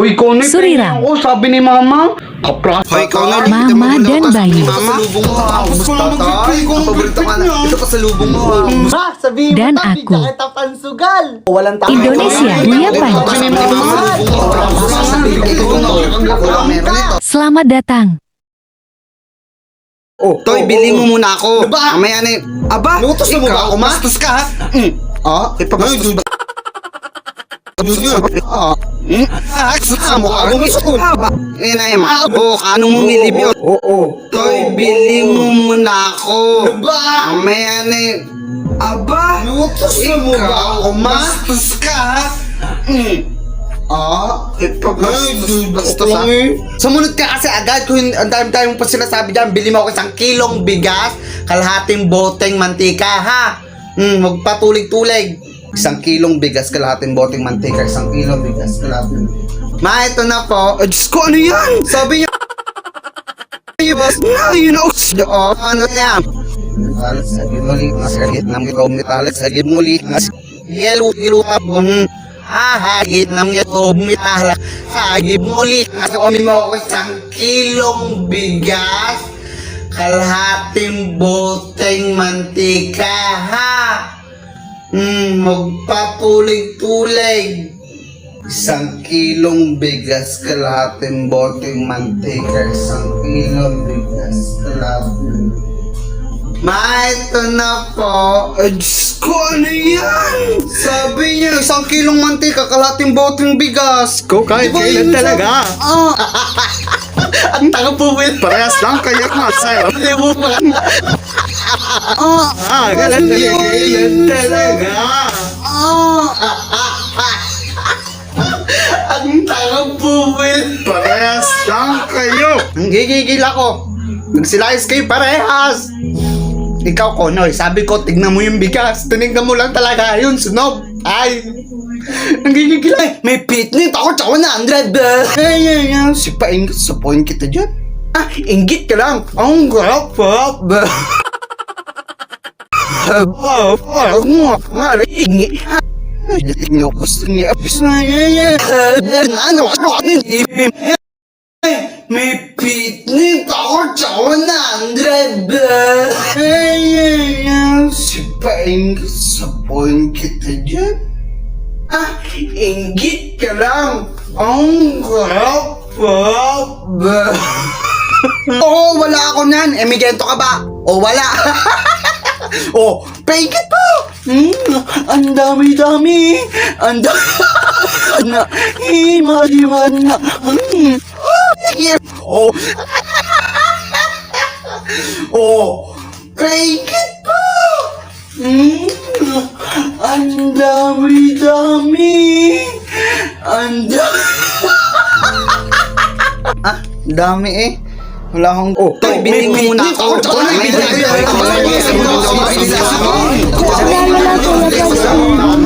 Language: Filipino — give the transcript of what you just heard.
Uy, ikaw na Surirang. ako, sabi ni mama. Kapras. Hoy, ikaw na. Mama dan bayi. Mama, lubong mo ha. Paborito ka na. Ito pa sa lubong mo ha. Ma, sabihin Dan mo ako. na kita pansugal. Walang tao. Indonesia, Lia Pai. Sabi ni mama. Meron ito. Selamat datang. Toy, bili mo muna ako. Ba? Mamaya na Aba, Lutos na mo ba ako, ma? Bastos ka ha. Ipabastos ba? Sa mukha mo gusto ko. Anong mumilib yun? Oo. Toy, bili mo muna ako. Mamaya na Aba, Lutos na mo ba ako, ma? Bastos ka ha. Bastos ha. Sumunod ka kasi agad kung ang dami-dami mo pa sinasabi dyan, bili mo ako 1 kilong bigas, kalahating boteng mantika ha. Magpatulig-tulig. 1 kilong bigas, kalahating boteng mantika, 1 kilong bigas, kalahating. Ma, ito na po. Diyos ko, ano yan? Sabi niya. Yun ako. Ano yan? Sagid muli, sagid ng itong metalik, sagid muli, yelo hapon. Hahagit ng itong metalik, sagid muli. Kasi kami mo ako 1 kilong bigas, kalahating boteng mantika ha. Magpatulig-tulig. 1 kilong bigas, kalahating boteng mantika, 1 kilong bigas, kalahating. Ma, ito na po. Diyos ko, ano yan? Sabi niya, 1 kilong mantika, kalahating boteng bigas. Ikaw kahit kailan talaga. Ang tanga po, Will. Parehas lang kayo nga sa'yo. Hindi mo pa. Kailan talaga. Ang tanga po, Will. Parehas lang kayo. Ang gigigil ako. Nagsilayas kayo parehas. Ikaw, Konoy, sabi ko, tignan mo yung bigas. Tinignan mo lang talaga yun, sunog. Ay, nagigigil ay. May pitnit ako, tsaka na 100. Ay, si paingit sa point kita dyan. Inggit ka lang. Ang garap, pap. Inggit. Tignan ko sa niya. May pitnit ako, tsaka na 100. Si paingit sa point kita dyan. Inggit ka lang. Ang garap, pap. Oo, wala ako nan. Emigento ka ba? O wala? Oh, paingit pa. Ang dami-dami. Ang dami. Na, hima-hima na. Oh. Oh, paingit pa. Ang dami-dami. Ang dami. Dami eh. Wala akong... Toy, bilhin mo muna ako. Wala, wala, wala, wala.